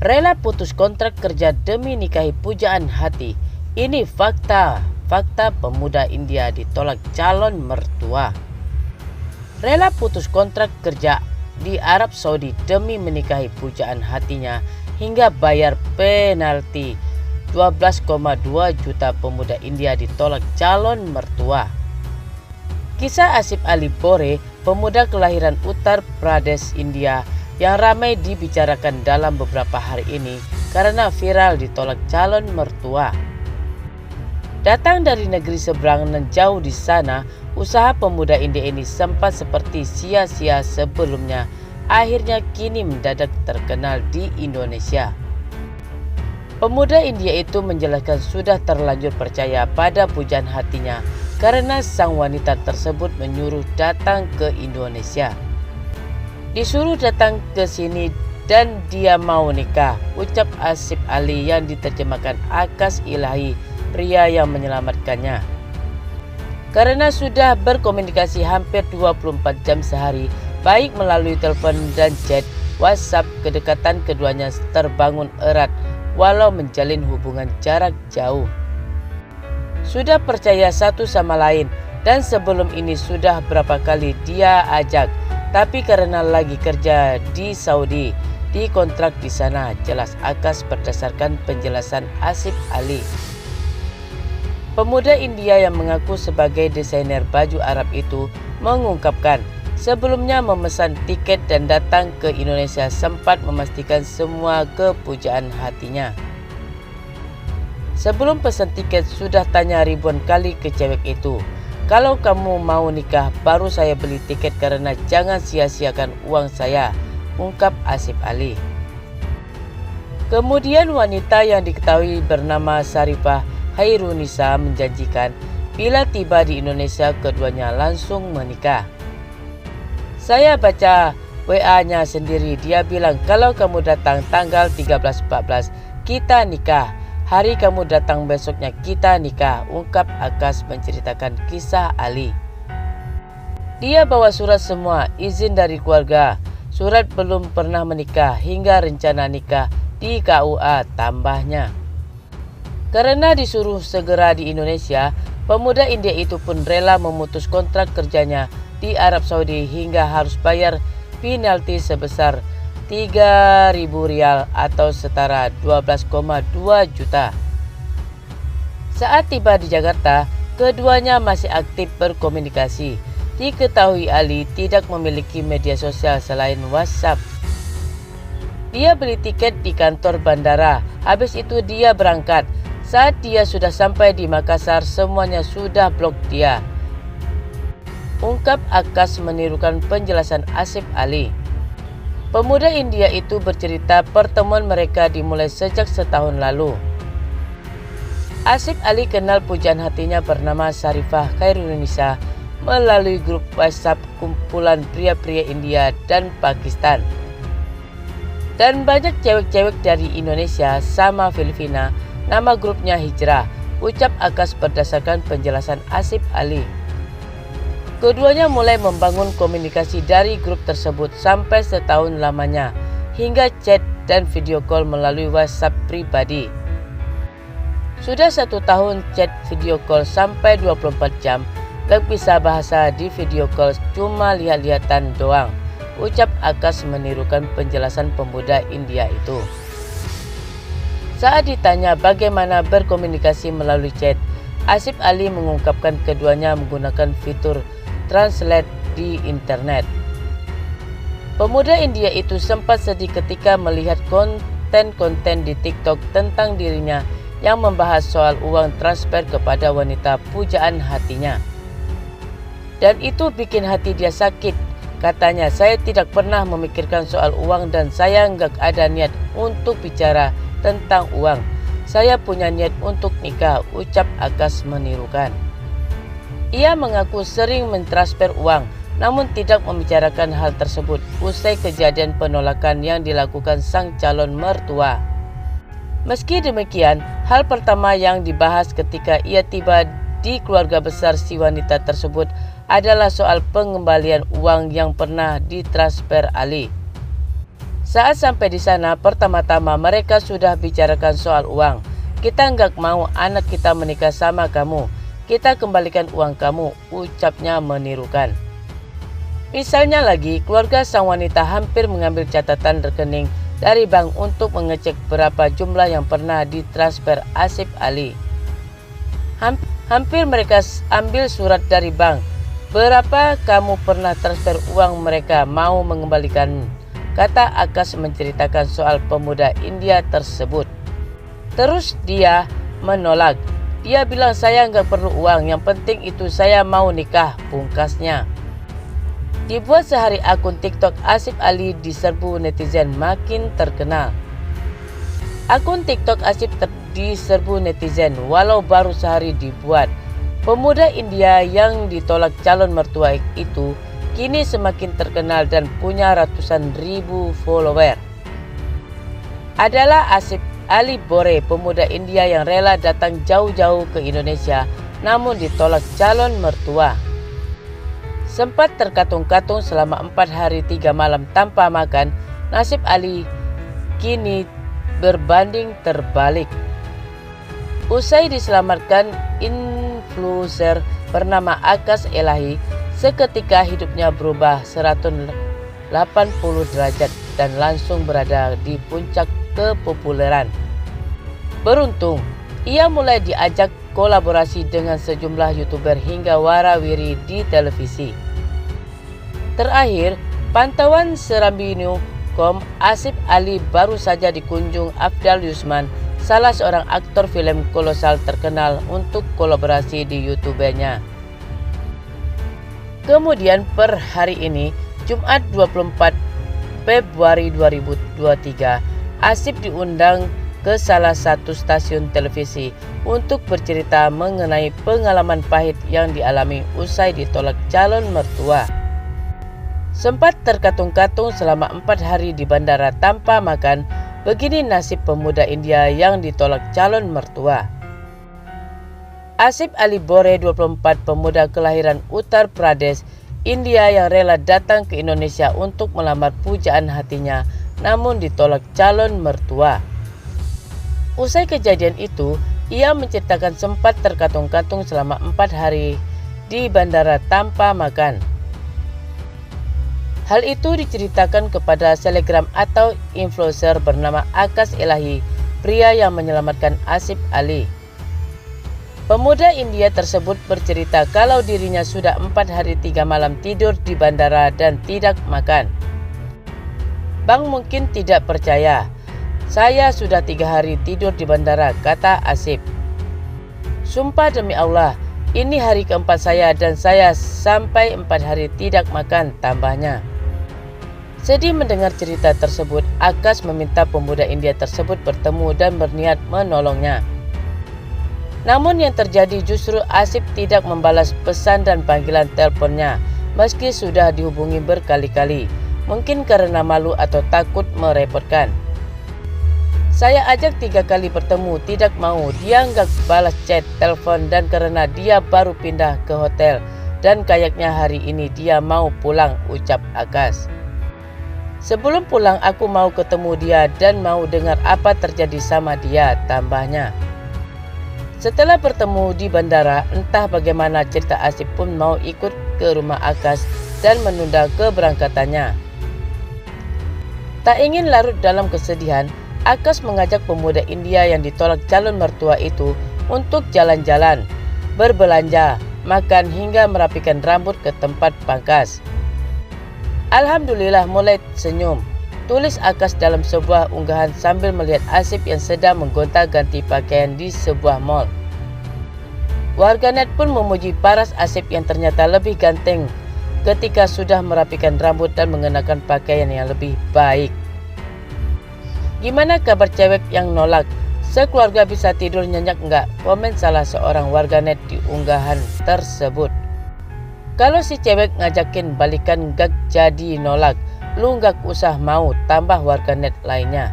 Rela putus kontrak kerja demi nikahi pujaan hati. Ini fakta pemuda India ditolak calon mertua. Rela putus kontrak kerja di Arab Saudi demi menikahi pujaan hatinya hingga bayar penalti 12,2 juta pemuda India ditolak calon mertua. Kisah Asif Ali Bore, pemuda kelahiran Uttar Pradesh, India, yang ramai dibicarakan dalam beberapa hari ini karena viral ditolak calon mertua. Datang dari negeri seberang dan jauh di sana, usaha pemuda India ini sempat seperti sia-sia sebelumnya, akhirnya kini mendadak terkenal di Indonesia. Pemuda India itu menjelaskan sudah terlanjur percaya pada pujaan hatinya karena sang wanita tersebut menyuruh datang ke Indonesia. Disuruh datang ke sini dan dia mau nikah, ucap Asif Ali yang diterjemahkan Akas Ilahi, pria yang menyelamatkannya. Karena sudah berkomunikasi hampir 24 jam sehari, baik melalui telepon dan chat, WhatsApp, kedekatan keduanya terbangun erat walau menjalin hubungan jarak jauh. Sudah percaya satu sama lain dan sebelum ini sudah berapa kali dia ajak, tapi karena lagi kerja di Saudi, dikontrak di sana, jelas Akas berdasarkan penjelasan Asif Ali. Pemuda India yang mengaku sebagai desainer baju Arab itu mengungkapkan sebelumnya memesan tiket dan datang ke Indonesia sempat memastikan semua kepujaan hatinya. Sebelum pesan tiket sudah tanya ribuan kali ke cewek itu, kalau kamu mau nikah baru saya beli tiket karena jangan sia-siakan uang saya, ungkap Asif Ali. Kemudian wanita yang diketahui bernama Sarifah Hairunisa menjanjikan bila tiba di Indonesia keduanya langsung menikah. Saya baca WA-nya sendiri, dia bilang kalau kamu datang tanggal 13-14 kita nikah. Hari kamu datang besoknya kita nikah, ungkap Akas menceritakan kisah Ali. Dia bawa surat semua, izin dari keluarga, surat belum pernah menikah hingga rencana nikah di KUA, tambahnya. Karena disuruh segera di Indonesia, pemuda India itu pun rela memutus kontrak kerjanya di Arab Saudi hingga harus bayar penalti sebesar 3.000 rial atau setara 12,2 juta. Saat tiba di Jakarta, keduanya masih aktif berkomunikasi. Diketahui Ali tidak memiliki media sosial selain WhatsApp. Dia beli tiket di kantor bandara, habis itu dia berangkat. Saat dia sudah sampai di Makassar, semuanya sudah blok dia, ungkap Akas menirukan penjelasan Asif Ali. Pemuda India itu bercerita pertemuan mereka dimulai sejak setahun lalu. Asif Ali kenal pujaan hatinya bernama Sarifah Hairunisa melalui grup WhatsApp kumpulan pria-pria India dan Pakistan. Dan banyak cewek-cewek dari Indonesia sama Filipina, nama grupnya Hijrah, ucap Akas berdasarkan penjelasan Asif Ali. Keduanya mulai membangun komunikasi dari grup tersebut sampai setahun lamanya, hingga chat dan video call melalui WhatsApp pribadi. Sudah 1 tahun chat video call sampai 24 jam, gak bisa bahasa di video call cuma lihat-lihatan doang, ucap Akas menirukan penjelasan pemuda India itu. Saat ditanya bagaimana berkomunikasi melalui chat, Asif Ali mengungkapkan keduanya menggunakan fitur translate di internet. Pemuda India itu sempat sedih ketika melihat konten-konten di TikTok tentang dirinya yang membahas soal uang transfer kepada wanita pujaan hatinya. Dan itu bikin hati dia sakit. Katanya, saya tidak pernah memikirkan soal uang dan saya nggak ada niat untuk bicara tentang uang. Saya punya niat untuk nikah, ucap Akas menirukan. Ia mengaku sering mentransfer uang, namun tidak membicarakan hal tersebut usai kejadian penolakan yang dilakukan sang calon mertua. Meski demikian, hal pertama yang dibahas ketika ia tiba di keluarga besar si wanita tersebut adalah soal pengembalian uang yang pernah ditransfer Ali. Saat sampai di sana, pertama-tama mereka sudah bicarakan soal uang. Kita nggak mau anak kita menikah sama kamu. Kita kembalikan uang kamu, ucapnya menirukan. Misalnya lagi, keluarga sang wanita hampir mengambil catatan rekening dari bank untuk mengecek berapa jumlah yang pernah ditransfer Asif Ali. Hampir mereka ambil surat dari bank. Berapa kamu pernah transfer uang mereka mau mengembalikan? Kata Akas menceritakan soal pemuda India tersebut. Terus dia menolak. Dia bilang saya nggak perlu uang, yang penting itu saya mau nikah, pungkasnya. Dibuat sehari akun TikTok Asif Ali diserbu netizen makin terkenal. Akun TikTok Asif diserbu netizen walau baru sehari dibuat. Pemuda India yang ditolak calon mertua itu kini semakin terkenal dan punya ratusan ribu follower. Adalah Asif Ali Bore, pemuda India yang rela datang jauh-jauh ke Indonesia namun ditolak calon mertua. Sempat terkatung-katung selama 4 hari 3 malam tanpa makan, nasib Ali kini berbanding terbalik. Usai diselamatkan influencer bernama Akas Elahi, seketika hidupnya berubah 180 derajat dan langsung berada di puncak kepopuleran. Beruntung, ia mulai diajak kolaborasi dengan sejumlah YouTuber hingga warawiri di televisi. Terakhir, pantauan Serambinu.com, Asif Ali baru saja dikunjung Afdal Yusman, salah seorang aktor film kolosal terkenal untuk kolaborasi di YouTube-nya. Kemudian per hari ini, Jumat 24 Februari 2023, Asif diundang ke salah satu stasiun televisi untuk bercerita mengenai pengalaman pahit yang dialami usai ditolak calon mertua. Sempat terkatung-katung selama 4 hari di bandara tanpa makan, begini nasib pemuda India yang ditolak calon mertua. Asif Ali Bore, 24, pemuda kelahiran Uttar Pradesh, India yang rela datang ke Indonesia untuk melamar pujaan hatinya, namun ditolak calon mertua. Usai kejadian itu, ia menceritakan sempat terkatung-katung selama 4 hari di bandara tanpa makan. Hal itu diceritakan kepada selebgram atau influencer bernama Akas Elahi, pria yang menyelamatkan Asif Ali. Pemuda India tersebut bercerita kalau dirinya sudah 4 hari 3 malam tidur di bandara dan tidak makan. Bang mungkin tidak percaya, saya sudah 3 hari tidur di bandara, kata Asif. Sumpah demi Allah, ini hari keempat saya dan saya sampai 4 hari tidak makan, tambahnya. Sedih mendengar cerita tersebut, Akas meminta pemuda India tersebut bertemu dan berniat menolongnya. Namun yang terjadi justru Asif tidak membalas pesan dan panggilan teleponnya meski sudah dihubungi berkali-kali, mungkin karena malu atau takut merepotkan. Saya ajak 3 kali bertemu, tidak mau, dia nggak balas chat, telepon, dan karena dia baru pindah ke hotel dan kayaknya hari ini dia mau pulang, ucap Akas. Sebelum pulang aku mau ketemu dia dan mau dengar apa terjadi sama dia, tambahnya. Setelah bertemu di bandara, entah bagaimana cerita Asif pun mau ikut ke rumah Akas dan menunda keberangkatannya. Tak ingin larut dalam kesedihan, Akas mengajak pemuda India yang ditolak calon mertua itu untuk jalan-jalan, berbelanja, makan hingga merapikan rambut ke tempat pangkas. Alhamdulillah mulai senyum, tulis Akas dalam sebuah unggahan sambil melihat Asif yang sedang menggonta-ganti pakaian di sebuah mall. Warganet pun memuji paras Asif yang ternyata lebih ganteng ketika sudah merapikan rambut dan mengenakan pakaian yang lebih baik. Gimana kabar cewek yang nolak? Sekeluarga bisa tidur nyenyak nggak? Komen salah seorang warganet di unggahan tersebut. Kalau si cewek ngajakin balikan gak jadi nolak, lu gak usah mau, tambah warganet lainnya.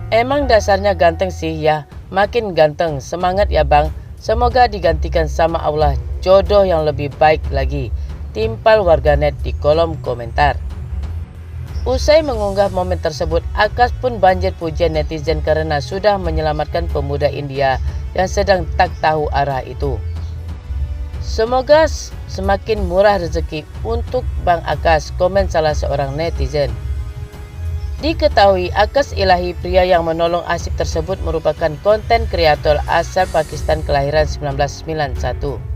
Emang dasarnya ganteng sih ya, makin ganteng, semangat ya bang, semoga digantikan sama Allah jodoh yang lebih baik lagi, timpal warganet di kolom komentar. Usai mengunggah momen tersebut, Akash pun banjir pujian netizen karena sudah menyelamatkan pemuda India yang sedang tak tahu arah itu. Semoga semakin murah rezeki untuk Bang Akash, komen salah seorang netizen. Diketahui Akash Ilahi, pria yang menolong Asif tersebut, merupakan konten kreator asal Pakistan kelahiran 1991.